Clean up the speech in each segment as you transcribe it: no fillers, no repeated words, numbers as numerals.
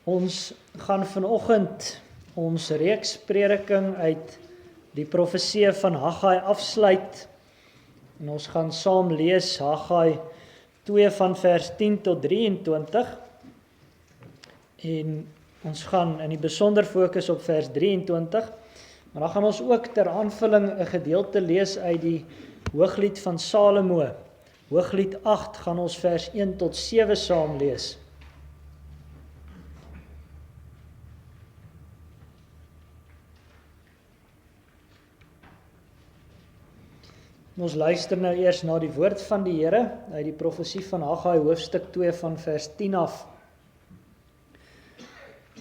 Ons gaan vanoggend ons reeksprediking uit die profeseë van Haggai afsluit. En ons gaan saam lees Haggai 2 van vers 10 tot 23. En ons gaan in die besonder fokus op vers 23. Maar dan gaan ons ook ter aanvulling 'n gedeelte lees uit die Hooglied van Salomo. Hooglied 8 gaan ons vers 1 tot 7 saam lees. Ons luister nou eers na die woord van die Here uit die profesie van Haggai hoofstuk 2 van vers 10 af.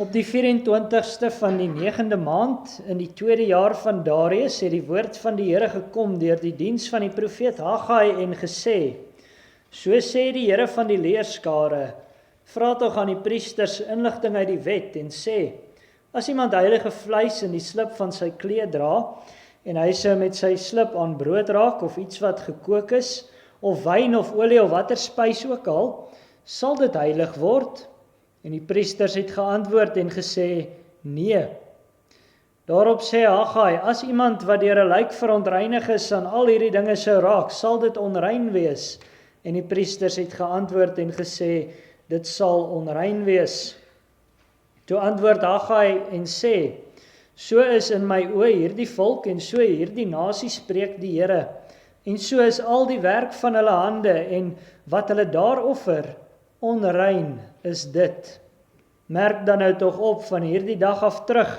Op die 24ste van die 9de maand in die 2de jaar van Darius het die woord van die Here gekom deur die diens van die profeet Haggai en gesê: So sê die Here van die leerskare, vra tog aan die priesters inligting uit die wet en sê: As iemand heilige vleis in die slip van sy kleed dra, en hy sou met sy slip aan brood raak, of iets wat gekook is, of wyn of olie of watter spys ook al, sal dit heilig word? En die priesters het geantwoord en gesê, nee. Daarop sê Haggai, as iemand wat deur 'n lijk verontreinig is aan al hierdie dinge sou raak, sal dit onrein wees. En die priesters het geantwoord en gesê, dit sal onrein wees. Toe antwoord Haggai en sê, so is in my oë hierdie volk en so hierdie nasie spreek die Here. En so is al die werk van hulle hande en wat hulle daar offer, onrein is dit. Merk dan nou tog op van hierdie dag af terug,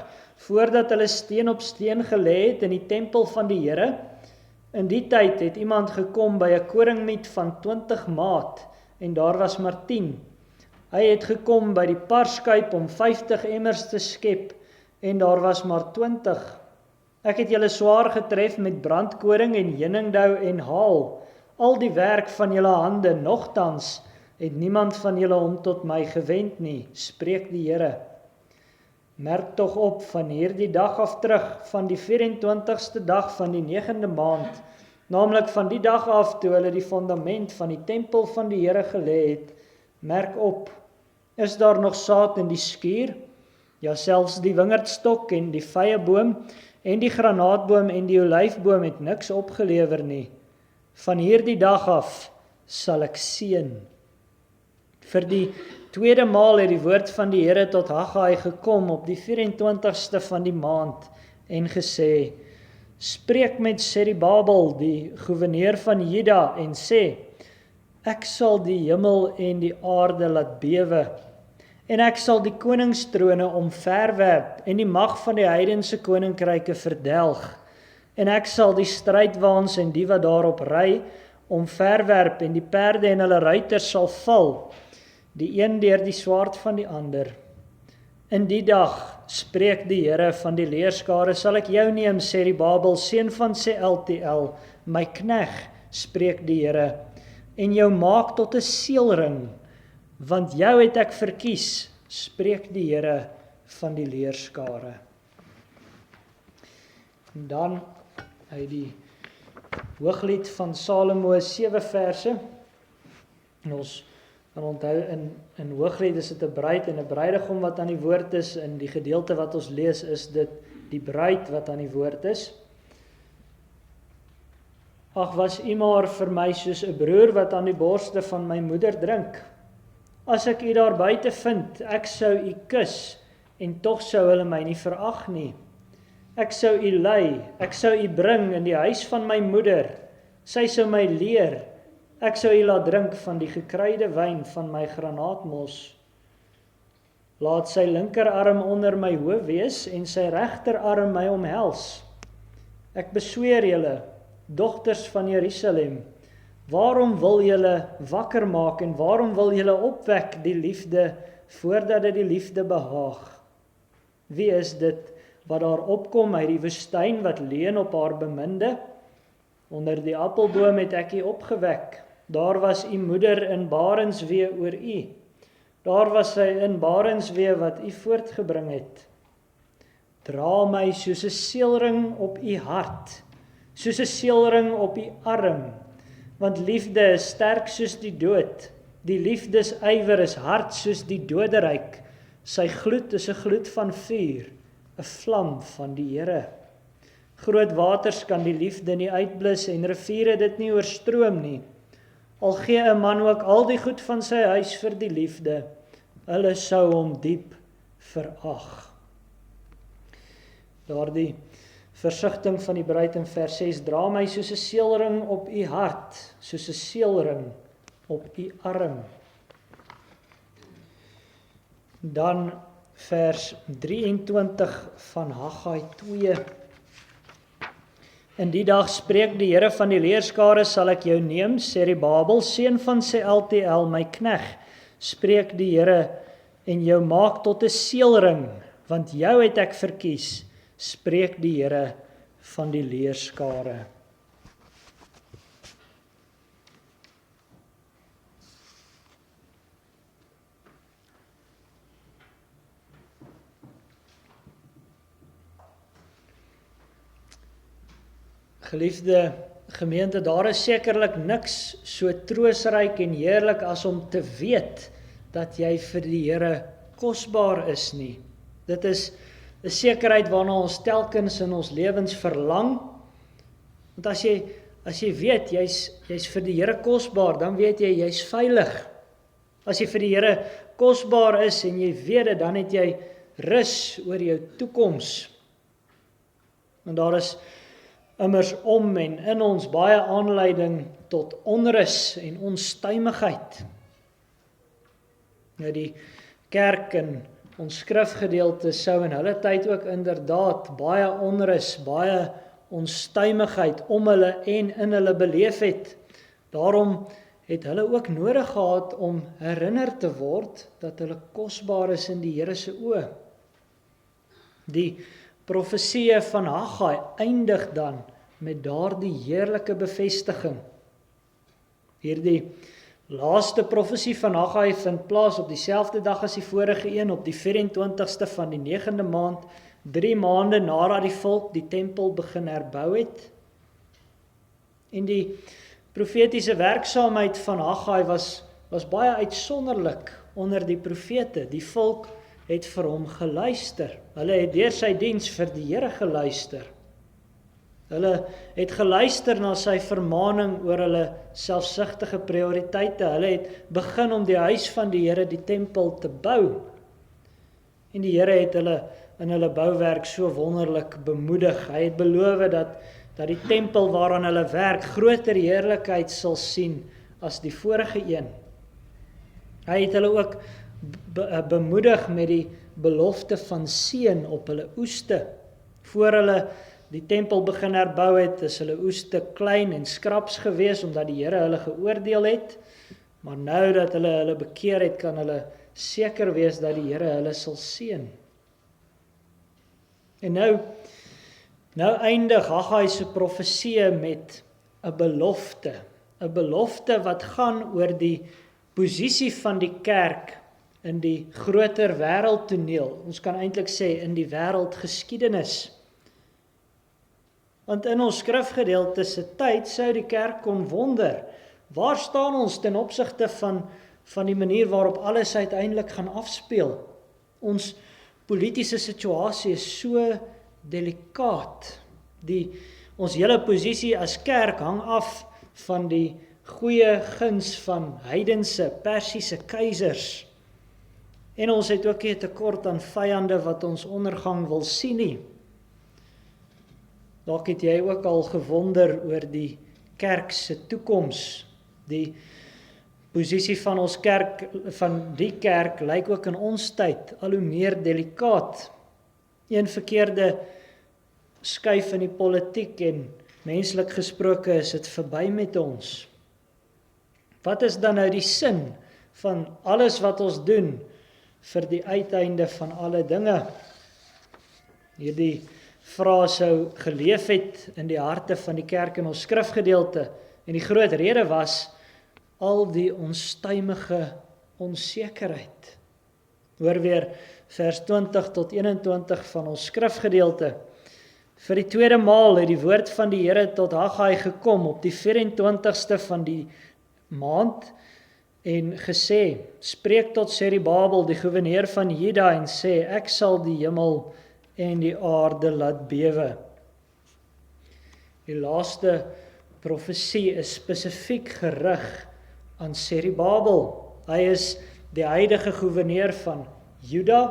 voordat hulle steen op steen gelê het in die tempel van die Here. In die tyd het iemand gekom by 'n koringmiet van 20 maat en daar was maar 10. Hy het gekom by die parskuip om 50 emmers te skep en daar was maar 20. Ek het julle swaar getref met brandkoring en heuningdou en haal, al die werk van julle hande, nogtans het niemand van julle hom tot my gewend nie, spreek die Here. Merk tog op van hierdie dag af terug, van die 24ste dag van die 9de maand, naamlik van die dag af toe hulle die fondament van die tempel van die Here gelê het, merk op, is daar nog saad in die skuur? Ja, selfs die wingerdstok en die vyeboom en die granaatboom en die olyfboom het niks opgelewer nie. Van hierdie dag af sal ek seën. Vir die tweede maal het die woord van die Here tot Haggai gekom op die 24ste van die maand en gesê: Spreek met Serubabel, die goewerneur van Juda, en sê: Ek sal die hemel en die aarde laat bewe, en ek sal die koningstrone omverwerp en die mag van die heidense koninkryke verdelg, en ek sal die strydwaans en die wat daarop ry omverwerp en die perde en hulle ruiters sal val, die een deur die swaard van die ander. In die dag, spreek die Here van die leerskare, sal ek jou neem, Serubabel, seun van Sealtiel, my knegg, spreek die Here, en jou maak tot 'n seelring, want jou het ek verkies, spreek die Here van die leerskare. En dan uit die Hooglied van Salomo 7 verse. En ons kan onthou in Hooglied is dit 'n bruid en 'n bruidegom wat aan die woord is. In die gedeelte wat ons lees is dit die bruid wat aan die woord is. Ag, was u maar vir my soos 'n broer wat aan die borste van my moeder drink. As ek u daar buite vind, ek sou u kus, en tog sou hulle my nie verag nie. Ek sou u lei, ek sou u bring in die huis van my moeder. Sy sou my leer, ek sou u laat drink van die gekruide wyn van my granaatmos. Laat sy linkerarm onder my hoof wees en sy regterarm my omhels. Ek besweer julle, dogters van Jerusalem, waarom wil julle wakker maak en waarom wil julle opwek die liefde voordat dit die liefde behaag? Wie is dit wat daar opkom uit die woestyn wat leun op haar beminde? Onder die appelboom het ek u opgewek. Daar was u moeder in barenswee oor u. Daar was sy in barenswee wat u voortgebring het. Dra my soos 'n seelring op u hart, soos 'n seelring op u arm, want liefde is sterk soos die dood. Die liefdesywer is hard soos die doderyk. Sy gloed is 'n gloed van vuur, 'n vlam van die Here. Groot waters kan die liefde nie uitblus en riviere dit nie oorstroom nie. Al gee 'n man ook al die goed van sy huis vir die liefde, hulle sou hom diep verag. Daardie versigtiging van die bruid in vers 6 dra my soos 'n seelring op u hart, soos 'n seelring op u arm. Dan vers 23 van Haggai 2. In die dag spreek die Here van die leerskare, sal ek jou neem, Serubabel, seun van Sealtiel, my knegt, spreek die Here, en jou maak tot 'n seelring, want jou het ek verkies, spreek die Here van die leerskare. Geliefde gemeente, daar is sekerlik niks so troosryk en heerlik as om te weet dat jy vir die Here kosbaar is nie. Dit is 'n sekerheid waarna ons telkens in ons lewens verlang. Want as jy weet jy's vir die Here kosbaar, dan weet jy jy's veilig. As jy vir die Here kosbaar is en jy weet dit, dan het jy rus oor jou toekoms. En daar is immers om en in ons baie aanleiding tot onrus en onstuimigheid. Nou die kerk in ons skrifgedeelte sou in hulle tyd ook inderdaad baie onrus, baie onstuimigheid om hulle en in hulle beleef het. Daarom het hulle ook nodig gehad om herinner te word dat hulle kosbaar is in die Here se oë. Die profeseë van Haggai eindig dan met daardie heerlike bevestiging. Hierdie laaste profesie van Haggai vind plaas op dieselfde dag as die vorige een, op die 24ste van die 9de maand, 3 maande nadat die volk die tempel begin herbou het. En die profetiese werksaamheid van Haggai was baie uitsonderlik onder die profete. Die volk het vir hom geluister. Hulle het deur sy diens vir die Here geluister. Hulle het geluister na sy vermaning oor hulle selfsugtige prioriteite. Hulle het begin om die huis van die Here, die tempel, te bou. En die Here het hulle in hulle bouwerk so wonderlik bemoedig. Hy het beloof dat die tempel waaraan hulle werk groter heerlikheid sal sien as die vorige een. Hy het hulle ook bemoedig met die belofte van seën op hulle oeste. Voor hulle die tempel begin herbou het, is hulle oeste klein en skraps gewees, omdat die Here hulle geoordeel het. Maar nou dat hulle bekeer het, kan hulle seker wees dat die Here hulle sal seën. En nou eindig Haggai se profeseë met 'n belofte wat gaan oor die posisie van die kerk in die groter wêreldtoneel. Ons kan eintlik sê in die wêreldgeskiedenis. Want in ons skrifgedeelte se tyd sou die kerk kon wonder, waar staan ons ten opsigte van die manier waarop alles uiteindelik gaan afspeel? Ons politiese situasie is so delikaat. Ons hele posisie as kerk hang af van die goeie guns van heidense, persiese keisers. En ons het ook 'n tekort aan vyande wat ons ondergang wil sien nie. Dalk het jy ook al gewonder oor die kerk se toekoms. Die posisie van ons kerk, van die kerk, lyk ook in ons tyd al hoe meer delikaat. Een verkeerde skuif in die politiek en menslik gesproke is dit verby met ons. Wat is dan nou die sin van alles wat ons doen vir die uiteinde van alle dinge? Hierdie vraag sou geleef het in die harte van die kerk in ons skrifgedeelte. En die groot rede was al die onstuimige onsekerheid. Hoor weer vers 20 tot 21 van ons skrifgedeelte. Vir die tweede maal het die woord van die Here tot Haggai gekom op die 24ste van die maand, en gesê, spreek tot Serubabel, die goewerneur van Juda, en sê, ek sal die hemel en die aarde laat bewe. Die laaste profesie is spesifiek gerig aan Serubabel. Hy is die huidige goewerneur van Juda,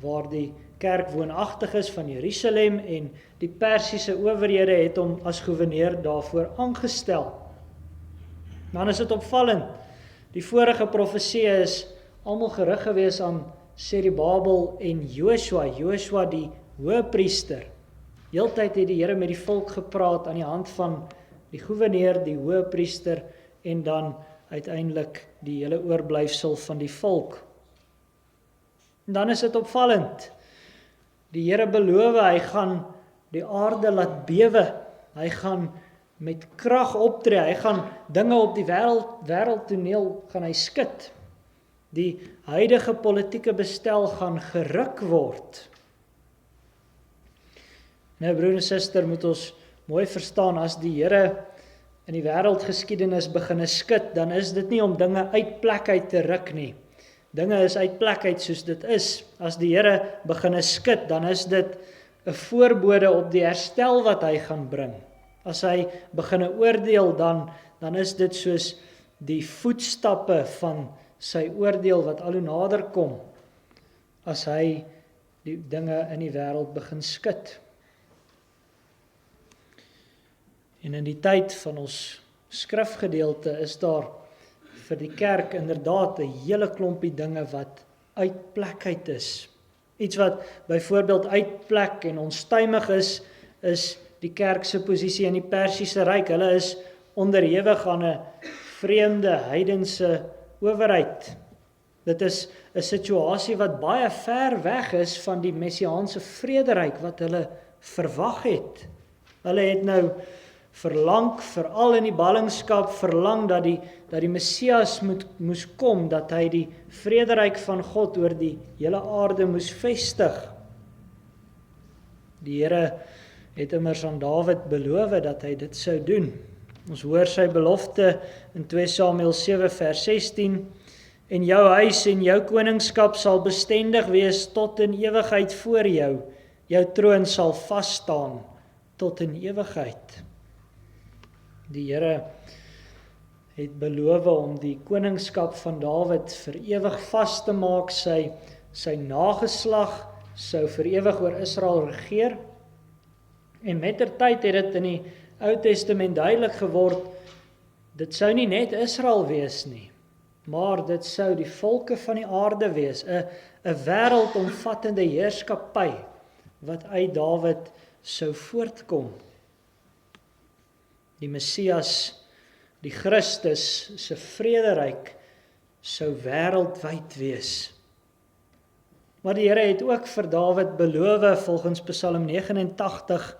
waar die kerk woonagtig is van Jerusalem, en die Persiese owerhede het hom as goewerneur daarvoor aangestel. Dan is dit opvallend, die vorige profesie is almal gerig gewees aan Serubabel en Joshua die hoëpriester. Heeltyd het die Here met die volk gepraat aan die hand van die goewerneur, die hoëpriester en dan uiteindelik die hele oorblyfsel van die volk. En dan is dit opvallend. Die Here beloof, hy gaan die aarde laat bewe. Hy gaan met krag optree. Hy gaan dinge op die wêreldtoneel gaan hy skud. Die huidige politieke bestel gaan geruk word. Nou broer en suster, moet ons mooi verstaan, as die Here in die wêreldgeskiedenis begin skud, dan is dit nie om dinge uit plek uit te ruk nie. Dinge is uit plek uit soos dit is. As die Here begin skud, dan is dit 'n voorbode op die herstel wat hy gaan bring. As hy begin oordeel, dan is dit soos die voetstappe van sy oordeel wat al hoe nader kom, as hy die dinge in die wêreld begin skud. En in die tyd van ons skrifgedeelte is daar vir die kerk inderdaad 'n hele klompie dinge wat uit plek uit is. Iets wat byvoorbeeld uit plek en onstuimig is die kerk se posisie in die Persiese ryk. Hulle is onderhewig aan 'n vreemde heidense owerheid. Dit is 'n situasie wat baie ver weg is van die messiaanse vrederyk wat hulle verwag het. Hulle het nou verlang, veral in die ballingskap, verlang dat die Messias moes kom, dat hy die vrederyk van God oor die hele aarde moes vestig. Die Here het immers aan Dawid beloof dat hy dit sou doen. Ons hoor sy belofte in 2 Samuel 7 vers 16, en jou huis en jou koningskap sal bestendig wees tot in ewigheid voor jou. Jou troon sal vas staan tot in ewigheid. Die Here het beloof om die koningskap van Dawid vir ewig vas te maak. Sy nageslag sou vir ewig oor Israel regeer. En mettertyd het dit in die Ou Testament duidelik geword, dit sou nie net Israel wees nie, maar dit sou die volke van die aarde wees, 'n wêreldomvattende heerskappy wat uit Dawid sou voortkom. Die Messias, die Christus se vrederyk sou wêreldwyd wees. Maar die Here het ook vir Dawid beloof volgens Psalm 89,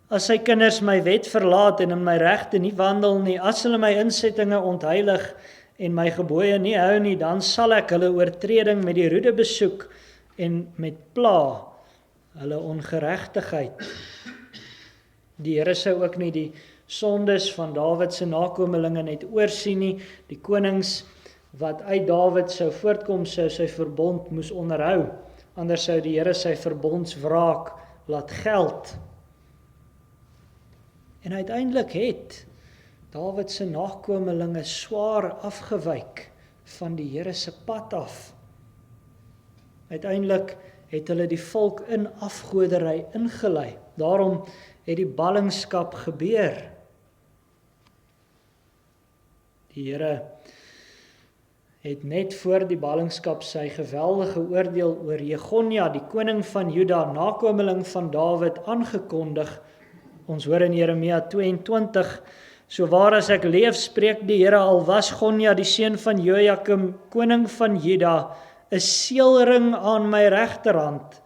as sy kinders my wet verlaat en in my regte nie wandel nie, as hulle my insettinge ontheilig en my gebooie nie hou nie, dan sal ek hulle oortreding met die roede besoek en met pla hulle ongeregtigheid. Die Here sou ook nie die sondes van Dawid se nakomelinge net oorsien nie. Die konings wat uit Dawid sou voortkom, sou sy verbond moes onderhou. Anders sou die Here sy verbondswraak laat geld. En uiteindelik het Dawid se nakomelinge swaar afgewyk van die Here se pad af. Uiteindelik het hulle die volk in afgoderry ingelei. Daarom het die ballingskap gebeur. Die Here het net voor die ballingskap sy geweldige oordeel oor Jegonja, die koning van Juda, nakomeling van Dawid, aangekondig. Ons hoor in Jeremia 22, so waar as ek leef, spreek die Here, al was Gonja, die seun van Jojakim, koning van Juda, 'n seelring aan my regterhand,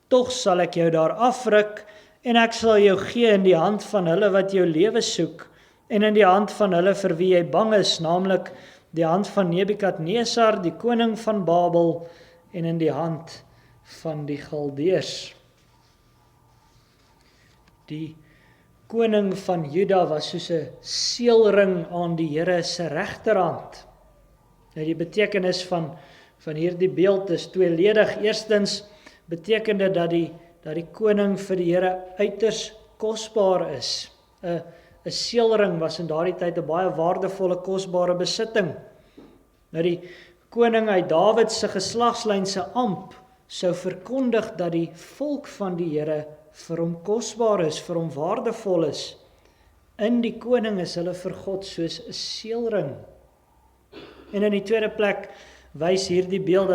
tog sal ek jou daar afruk, en ek sal jou gee in die hand van hulle wat jou lewe soek, en in die hand van hulle vir wie jy bang is, naamlik die hand van Nebukadnesar, die koning van Babel, en in die hand van die Galdeërs. Die koning van Juda was soos 'n seelring aan die Here se regterhand. Nou die betekenis van hierdie beeld is tweeledig. Eerstens beteken dit dat die koning vir die Here uiters kosbaar is. 'n seelring was in daardie tyd 'n baie waardevolle kosbare besitting. Nou die koning uit Dawid se geslagslyn se amp sou verkondig dat die volk van die Here vir hom kosbaar is, vir hom waardevol is. In die koning is hulle vir God soos 'n seelring. En in die tweede plek wys hierdie beeld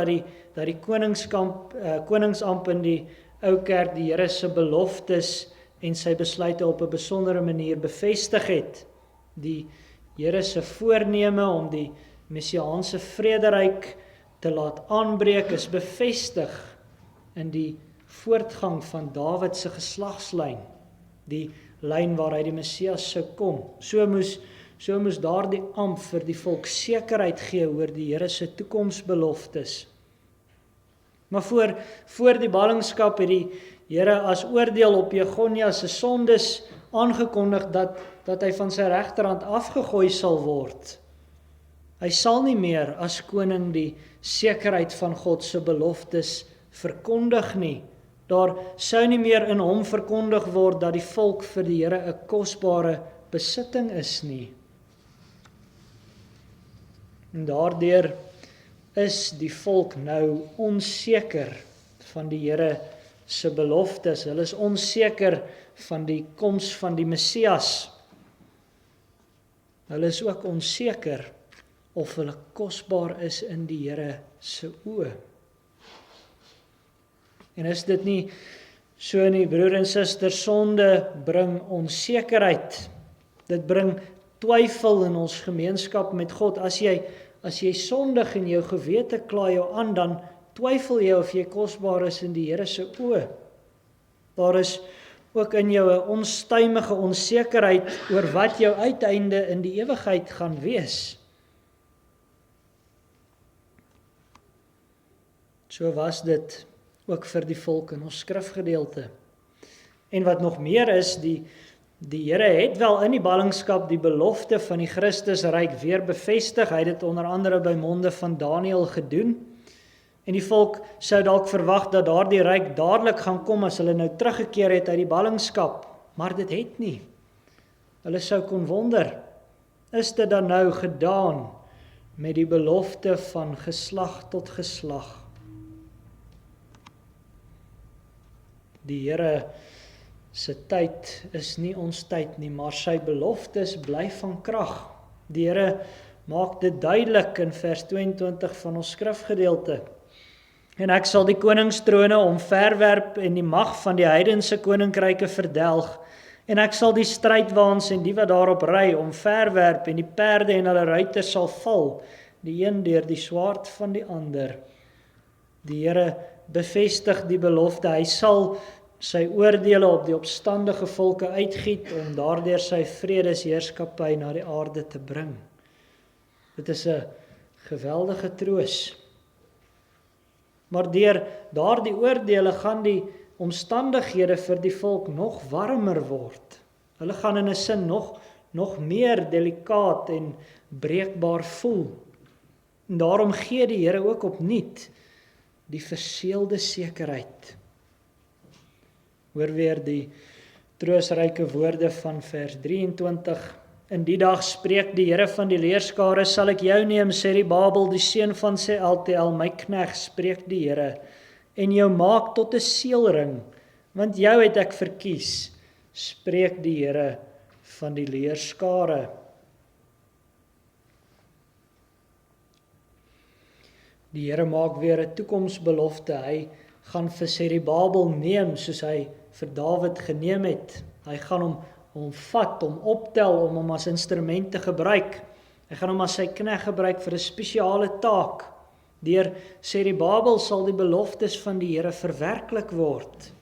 dat die koningsamp in die ou kerk die Here se beloftes en sy besluite op 'n besondere manier bevestig het. Die Here se voorneme om die messiaanse vrederyk te laat aanbreek is bevestig in die voortgang van Dawid se geslagslyn, die lyn waaruit die Messias sou kom. So moes daardie amp vir die volk sekerheid gee oor die Here se toekomsbeloftes. Maar voor die ballingskap het die Here as oordeel op Jegonja se sondes aangekondig dat hy van sy regterhand afgegooi sal word. Hy sal nie meer as koning die sekerheid van God se beloftes verkondig nie. Daar sou nie meer in hom verkondig word dat die volk vir die Here 'n kosbare besitting is nie. En daardeur is die volk nou onseker van die Here se beloftes. Hulle is onseker van die koms van die Messias. Hulle is ook onseker of hulle kosbaar is in die Here se oë. En is dit nie so nie, broer en suster, sonde bring onsekerheid. Dit bring twyfel in ons gemeenskap met God. As jy sondig en jou gewete kla jou aan, dan twyfel jy of jy kosbaar is in die Here se oë. Daar is ook in jou 'n onstuimige onsekerheid oor wat jou uiteinde in die ewigheid gaan wees. So was dit ook vir die volk in ons skrifgedeelte. En wat nog meer is, die Here het wel in die ballingskap die belofte van die Christusryk weer bevestig. Hy het dit onder andere by monde van Daniël gedoen. En die volk sou dalk verwag dat daardie ryk dadelik gaan kom as hulle nou teruggekeer het uit die ballingskap, maar dit het nie. Hulle sou kon wonder, is dit dan nou gedaan met die belofte van geslag tot geslag? Die Here se tyd is nie ons tyd nie, maar sy beloftes bly van krag. Die Here maak dit duidelik in vers 22 van ons skrifgedeelte. En ek sal die koningstrone omverwerp en die mag van die heidense koninkryke verdelg. En ek sal die strydwaans en die wat daarop ry omverwerp en die perde en hulle ruiters sal val, die een deur die swaard van die ander. Die Here bevestig die belofte. Hy sal sy oordeele op die opstandige volke uitgiet om daardeur sy vredesheerskappy na die aarde te bring. Dit is 'n geweldige troos. Maar deur daardie oordeele gaan die omstandighede vir die volk nog warmer word. Hulle gaan in 'n sin nog meer delikaat en breekbaar voel. En daarom gee die Here ook opnuut die verseelde sekerheid. Hoor weer die troosryke woorde van vers 23. In die dag spreek die Here van die leerskare, sal ek jou neem, Serubabel, die seun van Sealtiel, my knegt, spreek die Here, en jou maak tot 'n seelring, want jou het ek verkies, spreek die Here van die leerskare. Die Here maak weer 'n toekomsbelofte. Hy gaan vir Serubabel neem soos hy vir Dawid geneem het. Hy gaan hom vat, hom optel, om hom as instrument te gebruik. Hy gaan hom as sy knegt gebruik vir 'n spesiale taak. Deur Serubabel sal die beloftes van die Here verwerklik word.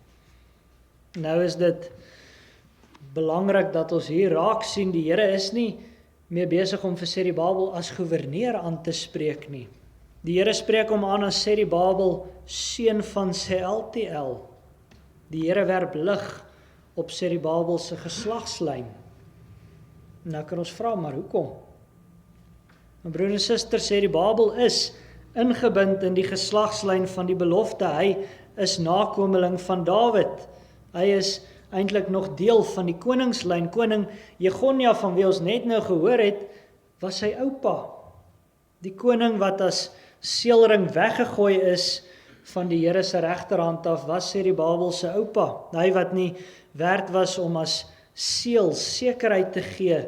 Nou is dit belangrik dat ons hier raak sien, die Here is nie meer besig om vir Serubabel as goewerneur aan te spreek nie. Die Here spreek hom aan as Serubabel, seun van Sealtiel. Die Here werp lig op Serubabel se geslagslyn. Nou kan ons vra, maar hoekom? My broer en suster sê die Babel is ingebind in die geslagslyn van die belofte. Hy is nakomeling van Dawid. Hy is eintlik nog deel van die koningslyn. Koning Jegonja, van wie ons net nou gehoor het, was sy oupa. Die koning wat as seelring weggegooi is van die Here se regterhand af, was sê die Babel se oupa. Hy wat nie werd was om as seël sekerheid te gee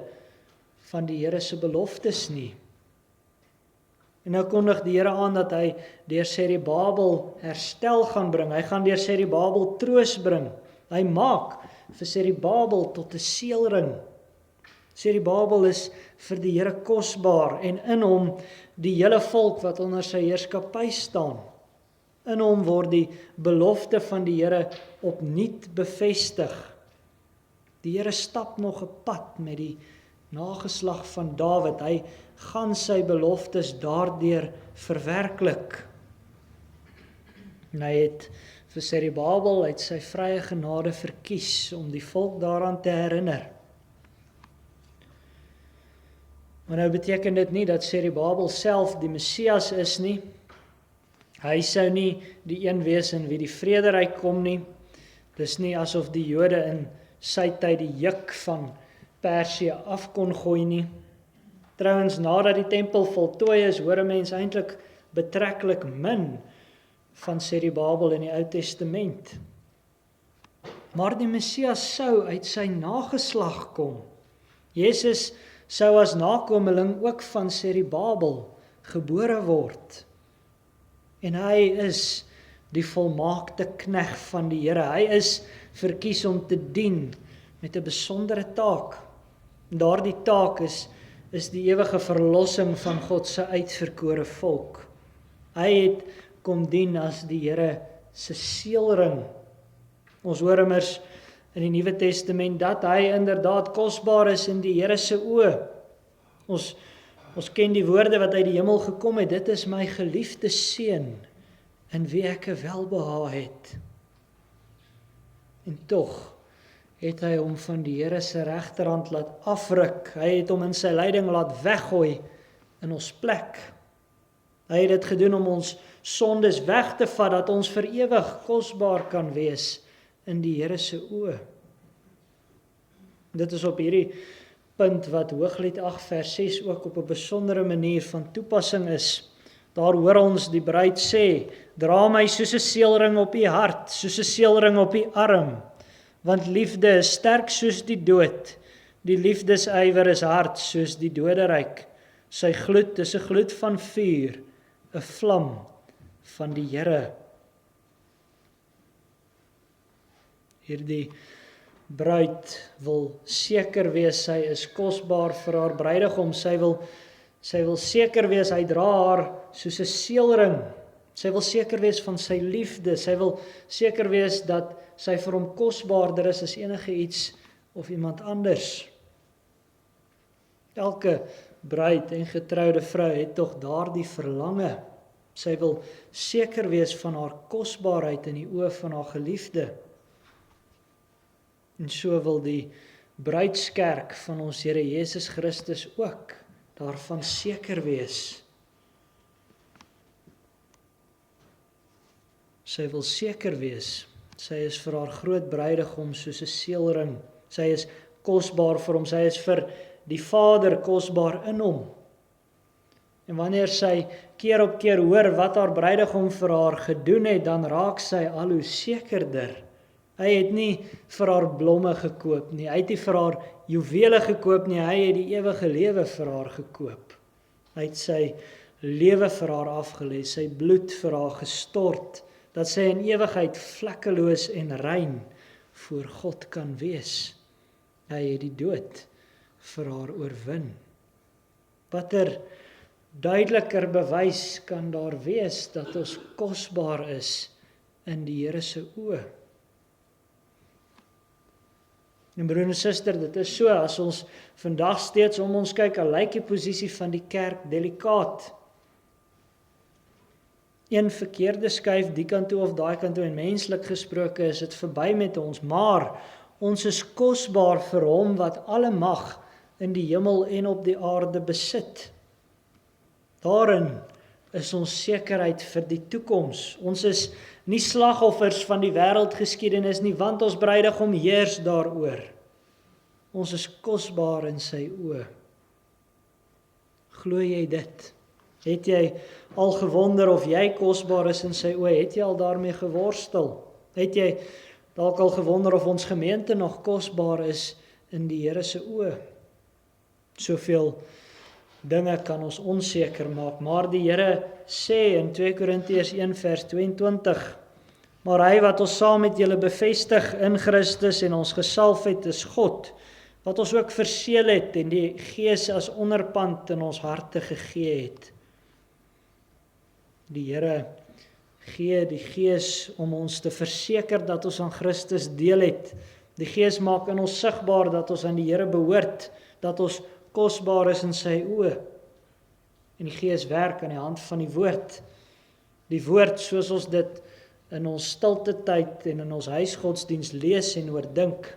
van die Here se beloftes nie. En nou kondig die Here aan dat hy deur Serubabel herstel gaan bring. Hy gaan deur Serubabel troos bring. Hy maak vir Serubabel tot 'n seelring. Serubabel is vir die Here kosbaar en in hom die hele volk wat onder sy heerskappy staan. In hom word die belofte van die Here opnuut bevestig. Die Here stap nog 'n pad met die nageslag van Dawid. Hy gaan sy beloftes daardeur verwerklik. En hy het vir Serubabel uit sy vrye genade verkies om die volk daaraan te herinner. Maar nou beteken dit nie dat Serubabel self die Messias is nie. Hy sou nie die een wees in wie die vrederyk kom nie. Dis nie asof die Jode in sy tyd die juk van Persië af kon gooi nie. Trouwens, nadat die tempel voltooi is, hoor 'n mens eintlik betreklik min van Serubabel in die Ou Testament. Maar die Messias sou uit sy nageslag kom. Jesus sou as nakomeling ook van Serubabel gebore word. En hy is die volmaakte knegt van die Here. Hy is verkies om te dien met 'n besondere taak. Daardie taak is die ewige verlossing van God se uitverkore volk. Hy het kom dien as die Here se seelring. Ons hoor immers in die Nuwe Testament dat hy inderdaad kosbaar is in die Here se oë. Ons ken die woorde wat uit die hemel gekom het, dit is my geliefde seun, in wie ek 'n welbehae het. En tog het hy hom van die Here se regterhand laat afruk. Hy het hom in sy lyding laat weggooi in ons plek. Hy het dit gedoen om ons sondes weg te vat, dat ons vir ewig kosbaar kan wees in die Here se oë. Dit is op hierdie punt wat Hooglied 8 vers 6 ook op 'n besondere manier van toepassing is. Daar hoor ons die bruid sê, dra my soos 'n seelring op u hart, soos 'n seelring op u arm, want liefde is sterk soos die dood, die liefdesywer is hard soos die doderyk. Sy gloed is 'n gloed van vuur, 'n vlam van die Here. Hierdie bruid wil seker wees, sy is kosbaar vir haar bruidegom. Sy wil seker wees, hy dra haar soos 'n seelring. Sy wil seker wees van sy liefde. Sy wil seker wees dat sy vir hom kosbaarder is as enige iets of iemand anders. Elke bruid en getroude vrou het tog daardie verlange. Sy wil seker wees van haar kosbaarheid in die oë van haar geliefde. En so wil die bruidskerk van ons Here Jesus Christus ook daarvan seker wees. Sy wil seker wees, sy is vir haar groot bruidegom soos 'n seelring. Sy is kosbaar vir hom, sy is vir die Vader kosbaar in hom. En wanneer sy keer op keer hoor wat haar bruidegom vir haar gedoen het, dan raak sy al hoe sekerder. Hy het nie vir haar blomme gekoop nie, hy het nie vir haar juwele gekoop nie, hy het die ewige lewe vir haar gekoop. Hy het sy lewe vir haar afgelê, sy bloed vir haar gestort, dat sy in ewigheid vlekkeloos en rein voor God kan wees. Hy het die dood vir haar oorwin. Watter duideliker bewys kan daar wees dat ons kosbaar is in die Here se oë? En broer en suster, dit is so, as ons vandag steeds om ons kyk, al lyk die posisie van die kerk delikaat. Een verkeerde skuif die kant toe of daai kant toe, en menslik gesproke is dit verby met ons, maar ons is kosbaar vir hom wat alle mag in die hemel en op die aarde besit. Daarin is ons sekerheid vir die toekoms. Ons is nie slagoffers van die wêreldgeskiedenis nie, want ons bruidegom heers daaroor. Ons is kosbaar in sy oë. Glo jy dit? Het jy al gewonder of jy kosbaar is in sy oë? Het jy al daarmee geworstel? Het jy dalk al gewonder of ons gemeente nog kosbaar is in die Here se oë? Soveel dinge kan ons onseker maak, maar die Here sê in 2 Korintiërs 1 vers 22, maar hy wat ons saam met julle bevestig in Christus en ons gesalf het, is God, wat ons ook verseël het en die Gees as onderpand in ons harte gegee het. Die Here gee die Gees om ons te verseker dat ons aan Christus deel het. Die Gees maak in ons sigbaar dat ons aan die Here behoort, dat ons kosbaar is in sy oë. En die Gees werk aan die hand van die woord. Die woord soos ons dit in ons stilte tyd en in ons huisgodsdiens lees en oordink.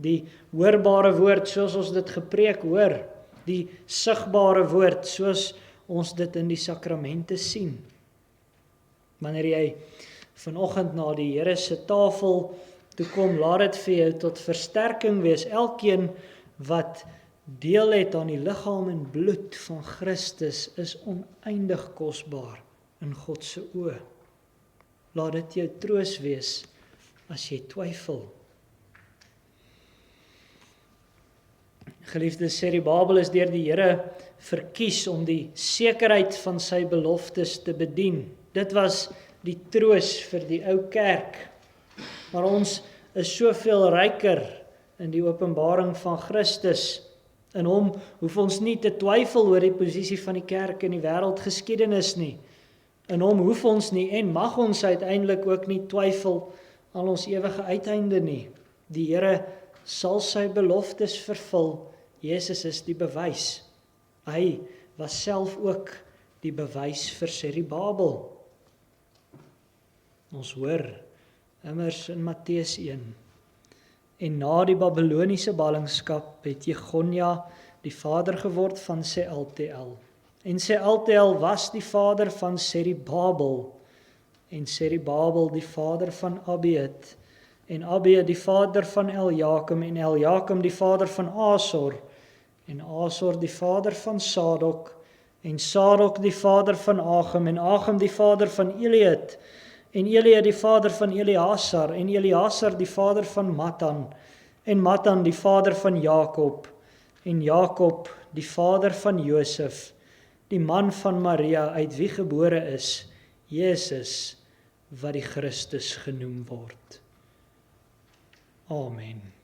Die hoorbare woord soos ons dit gepreek hoor. Die sigbare woord soos ons dit in die sakramente sien. Wanneer jy vanoggend na die Here se tafel toe kom, laat dit vir jou tot versterking wees. Elkeen wat deel het aan die liggaam en bloed van Christus is oneindig kosbaar in God se oë. Laat dit jou troos wees as jy twyfel. Geliefdes, sê die Bybel is deur die Here verkies om die sekerheid van sy beloftes te bedien. Dit was die troos vir die ou kerk. Maar ons is soveel ryker in die openbaring van Christus. In hom hoef ons nie te twyfel oor die posisie van die kerk in die wêreldgeskiedenis nie. In hom hoef ons nie en mag ons uiteindelik ook nie twyfel aan ons ewige uiteinde nie. Die Here sal sy beloftes vervul. Jesus is die bewys. Hy was self ook die bewys vir Serubabel. Ons hoor immers in Matteus 1. En na die Babyloniese ballingskap het Jegonja die vader geword van Sealtiel. En Sealtiel was die vader van Serubabel. En Serubabel die vader van Abiud. En Abiud die vader van Eljakim. En Eljakim die vader van Asor. En Asor die vader van Sadok. En Sadok die vader van Agim. En Agim die vader van Eliud. En Eliud die vader van Eleazar. En Eleazar die vader van Matan. En Matan die vader van Jakob. En Jakob die vader van Josef. Die man van Maria uit wie gebore is, Jesus, wat die Christus genoem word. Amen.